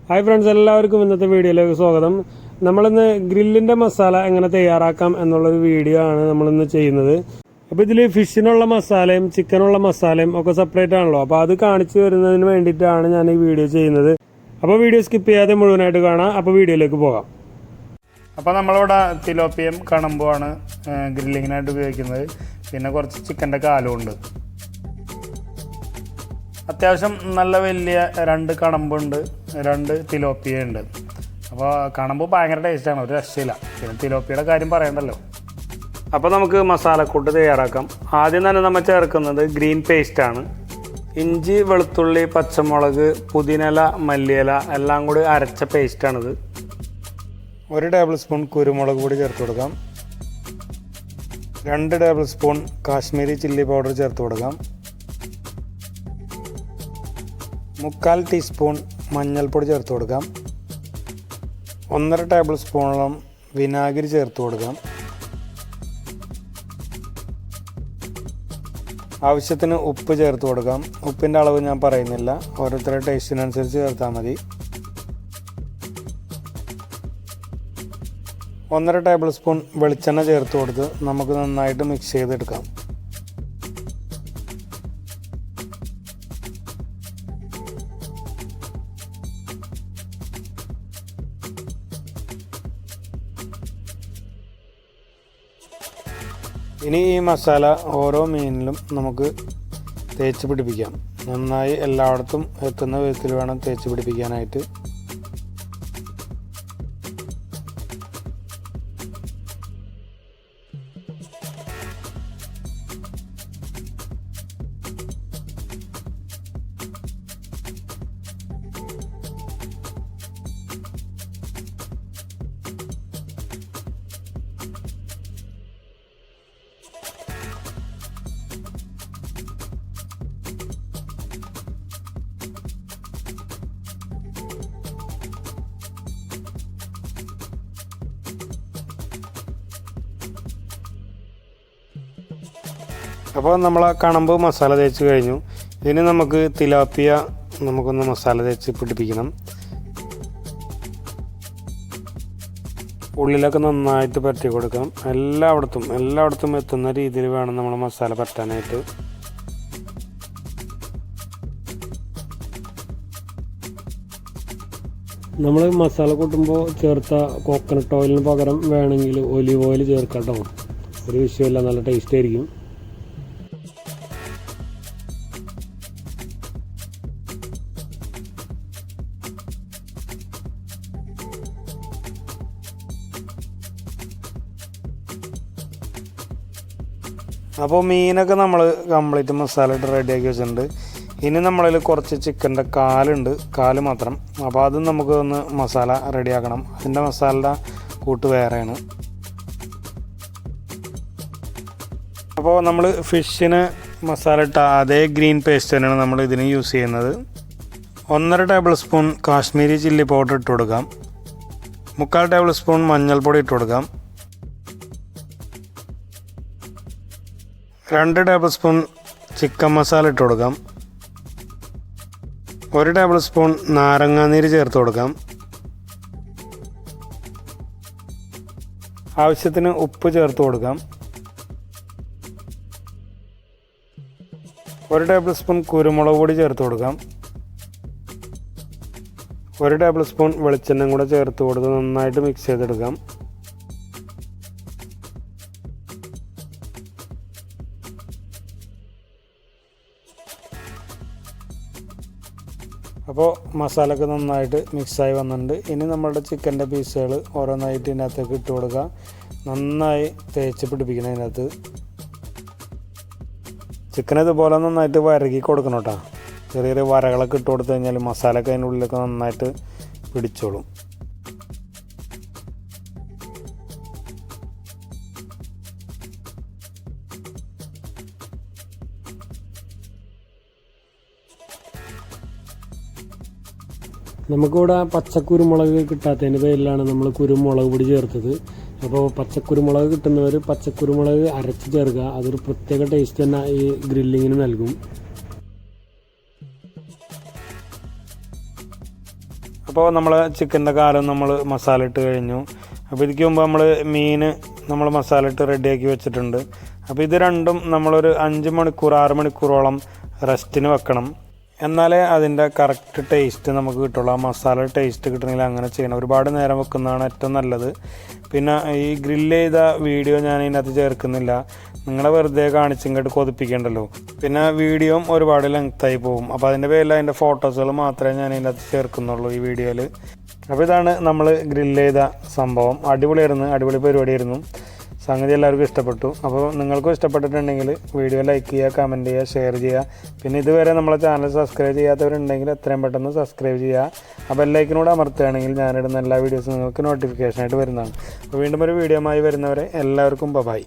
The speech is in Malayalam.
ഹായ് ഫ്രണ്ട്സ്, എല്ലാവർക്കും ഇന്നത്തെ വീഡിയോയിലേക്ക് സ്വാഗതം. നമ്മളിന്ന് ഗ്രില്ലിൻ്റെ മസാല എങ്ങനെ തയ്യാറാക്കാം എന്നുള്ളൊരു വീഡിയോ ആണ് നമ്മളിന്ന് ചെയ്യുന്നത്. അപ്പോൾ ഇതിൽ ഫിഷിനുള്ള മസാലയും ചിക്കനുള്ള മസാലയും ഒക്കെ സെപ്പറേറ്റ് ആണല്ലോ. അപ്പോൾ അത് കാണിച്ചു വരുന്നതിന് വേണ്ടിയിട്ടാണ് ഞാൻ ഈ വീഡിയോ ചെയ്യുന്നത്. അപ്പോൾ വീഡിയോ സ്കിപ്പ് ചെയ്യാതെ മുഴുവനായിട്ട് കാണാം. അപ്പോൾ വീഡിയോയിലേക്ക് പോകാം. അപ്പോൾ നമ്മളിവിടെ തിലോപ്പിയും കണമ്പുമാണ് ഗ്രില്ലിങ്ങിനായിട്ട് ഉപയോഗിക്കുന്നത്. പിന്നെ കുറച്ച് ചിക്കൻ്റെ കാലും ഉണ്ട്. അത്യാവശ്യം നല്ല വലിയ 2 കണമ്പുണ്ട്, 2 തിലോപ്പിയുണ്ട്. അപ്പോൾ കണമ്പ് ഭയങ്കര ടേസ്റ്റാണ്, ഒരു രക്ഷയില്ല. പിന്നെ തിലോപ്പിയുടെ കാര്യം പറയണ്ടല്ലോ. അപ്പോൾ നമുക്ക് മസാലക്കൂട്ട് തയ്യാറാക്കാം. ആദ്യം തന്നെ നമ്മൾ ചേർക്കുന്നത് ഗ്രീൻ പേസ്റ്റാണ്. ഇഞ്ചി, വെളുത്തുള്ളി, പച്ചമുളക്, പുതിനയില, മല്ലിയില എല്ലാം കൂടി അരച്ച പേസ്റ്റാണിത്. 1 ടേബിൾ സ്പൂൺ കുരുമുളക് പൊടി ചേർത്ത് കൊടുക്കാം. 2 table spoon Kashmiri chilli powder ചേർത്ത് കൊടുക്കാം. 1/4 ടീസ്പൂൺ മഞ്ഞൾപ്പൊടി ചേർത്ത് കൊടുക്കാം. 1.5 ടേബിൾ സ്പൂണോളം വിനാഗിരി ചേർത്ത് കൊടുക്കാം. ആവശ്യത്തിന് ഉപ്പ് ചേർത്ത് കൊടുക്കാം. ഉപ്പിൻ്റെ അളവ് ഞാൻ പറയുന്നില്ല, ഓരോരുത്തരുടെ ടേസ്റ്റിനനുസരിച്ച് ചേർത്താൽ മതി. 1.5 ടേബിൾ സ്പൂൺ വെളിച്ചെണ്ണ ചേർത്ത് കൊടുത്ത് നമുക്ക് നന്നായിട്ട് മിക്സ് ചെയ്തെടുക്കാം. ഇനി ഈ മസാല ഓരോ മീനിലും നമുക്ക് തേച്ച് പിടിപ്പിക്കാം. നന്നായി എല്ലായിടത്തും എത്തുന്ന വിധത്തിൽ വേണം തേച്ച് പിടിപ്പിക്കാനായിട്ട്. അപ്പോൾ നമ്മൾ ആ കണമ്പ് മസാല തേച്ച് കഴിഞ്ഞു. ഇനി നമുക്ക് തിലാപ്പിയ നമുക്കൊന്ന് മസാല തേച്ച് പിടിപ്പിക്കണം. ഉള്ളിലൊക്കെ നന്നായിട്ട് പരത്തി കൊടുക്കാം. എല്ലായിടത്തും എത്തുന്ന രീതിയിൽ വേണം നമ്മൾ മസാല പരത്താനായിട്ട്. നമ്മൾ മസാല കൂട്ടുമ്പോൾ ചേർത്ത കോക്കനട്ട് ഓയിലിന് പകരം വേണമെങ്കിൽ ഒലിവ് ഓയിൽ ചേർക്കാം കേട്ടോ. ഒരു വിഷയമില്ല, നല്ല ടേസ്റ്റ് ആയിരിക്കും. അപ്പോൾ മീനൊക്കെ നമ്മൾ കംപ്ലീറ്റ് മസാല ഇട്ട് റെഡിയാക്കി വെച്ചിട്ടുണ്ട്. ഇനി നമ്മളിൽ കുറച്ച് ചിക്കൻ്റെ കാല് മാത്രം. അപ്പോൾ അതും നമുക്ക് ഒന്ന് മസാല റെഡിയാക്കണം. അതിൻ്റെ മസാലയുടെ കൂട്ട് വേറെയാണ്. അപ്പോൾ നമ്മൾ ഫിഷിന് മസാല ഇട്ട അതേ ഗ്രീൻ പേസ്റ്റ് തന്നെയാണ് നമ്മൾ ഇതിന് യൂസ് ചെയ്യുന്നത്. 1.5 table spoon Kashmiri chilli powder ഇട്ട് കൊടുക്കാം. 1/4 ടേബിൾ സ്പൂൺ മഞ്ഞൾപ്പൊടി ഇട്ട് കൊടുക്കാം. 2 ടേബിൾ സ്പൂൺ ചിക്കൻ മസാല ഇട്ട് കൊടുക്കാം. 1 ടേബിൾ സ്പൂൺ നാരങ്ങാനീര് ചേർത്ത് കൊടുക്കാം. ആവശ്യത്തിന് ഉപ്പ് ചേർത്ത് കൊടുക്കാം. 1 ടേബിൾ സ്പൂൺ കുരുമുളക് പൊടി ചേർത്ത് കൊടുക്കാം. 1 ടേബിൾ സ്പൂൺ വെളിച്ചെണ്ണയും കൂടെ ചേർത്ത് കൊടുത്ത് നന്നായിട്ട് മിക്സ് ചെയ്തെടുക്കാം. അപ്പോൾ മസാലയൊക്കെ നന്നായിട്ട് മിക്സായി വന്നിട്ടുണ്ട്. ഇനി നമ്മളുടെ ചിക്കൻ്റെ പീസുകൾ ഓരോന്നായിട്ട് ഇതിനകത്തേക്ക് ഇട്ട് കൊടുക്കുക. നന്നായി തേച്ച് പിടിപ്പിക്കണം. അതിനകത്ത് ചിക്കൻ ഇതുപോലെ നന്നായിട്ട് വരകി കൊടുക്കണം കേട്ടോ. ചെറിയ വരകളൊക്കെ ഇട്ട് കൊടുത്തു കഴിഞ്ഞാൽ മസാലയൊക്കെ അതിൻ്റെ ഉള്ളിലൊക്കെ നന്നായിട്ട് പിടിച്ചോളും. നമുക്കിവിടെ പച്ചക്കുരുമുളക് കിട്ടാത്തതിൻ്റെ പേരിലാണ് നമ്മൾ കുരുമുളക് പൊടി ചേർത്തത്. അപ്പോൾ പച്ചക്കുരുമുളക് കിട്ടുന്നവർ പച്ചക്കുരുമുളക് അരച്ച് ചേർക്കുക. അതൊരു പ്രത്യേക ടേസ്റ്റ് തന്നെ ഈ ഗ്രില്ലിങ്ങിന് നൽകും. അപ്പോൾ നമ്മൾ ചിക്കൻ്റെ കാലം നമ്മൾ മസാല ഇട്ട് കഴിഞ്ഞു. അപ്പോൾ ഇതിക്ക് മുമ്പ് നമ്മൾ മീൻ നമ്മൾ മസാല ഇട്ട് റെഡിയാക്കി വെച്ചിട്ടുണ്ട്. അപ്പോൾ ഇത് രണ്ടും നമ്മളൊരു 5 മണിക്കൂർ 6 മണിക്കൂറോളം റെസ്റ്റിന് വെക്കണം. എന്നാലേ അതിൻ്റെ കറക്റ്റ് ടേസ്റ്റ് നമുക്ക് കിട്ടുള്ളൂ. ആ മസാല ടേസ്റ്റ് കിട്ടണമെങ്കിൽ അങ്ങനെ ചെയ്യണം. ഒരുപാട് നേരം വെക്കുന്നതാണ് ഏറ്റവും നല്ലത്. പിന്നെ ഈ ഗ്രില്ല് ചെയ്ത വീഡിയോ ഞാൻ ഇതിനകത്ത് ചേർക്കുന്നില്ല, നിങ്ങളെ വെറുതെ കാണിച്ചിങ്ങോട്ട് കൊതിപ്പിക്കണ്ടല്ലോ. പിന്നെ വീഡിയോയും ഒരുപാട് ലെങ്തായി പോകും. അപ്പോൾ അതിൻ്റെ പേരിൽ അതിൻ്റെ ഫോട്ടോസുകൾ മാത്രമേ ഞാൻ ഇതിനകത്ത് ചേർക്കുന്നുള്ളൂ ഈ വീഡിയോയിൽ. അപ്പോൾ ഇതാണ് നമ്മൾ ഗ്രില്ല് ചെയ്ത സംഭവം. അടിപൊളിയായിരുന്നു, അടിപൊളി പരിപാടിയായിരുന്നു. സംഗതി എല്ലാവർക്കും ഇഷ്ടപ്പെട്ടു. അപ്പോൾ നിങ്ങൾക്കും ഇഷ്ടപ്പെട്ടിട്ടുണ്ടെങ്കിൽ വീഡിയോ ലൈക്ക് ചെയ്യുക, കമൻറ്റ് ചെയ്യുക, ഷെയർ ചെയ്യുക. പിന്നെ ഇതുവരെ നമ്മളെ ചാനൽ സബ്സ്ക്രൈബ് ചെയ്യാത്തവരുണ്ടെങ്കിൽ എത്രയും പെട്ടെന്ന് സബ്സ്ക്രൈബ് ചെയ്യുക. ആ ബെല്ലൈക്കനോട് അമർത്തുകയാണെങ്കിൽ ഞാനിടുന്ന എല്ലാ വീഡിയോസും നിങ്ങൾക്ക് നോട്ടിഫിക്കേഷനായിട്ട് വരുന്നതാണ്. അപ്പോൾ വീണ്ടും ഒരു വീഡിയോയുമായി വരുന്നവരെ എല്ലാവർക്കും ബൈ.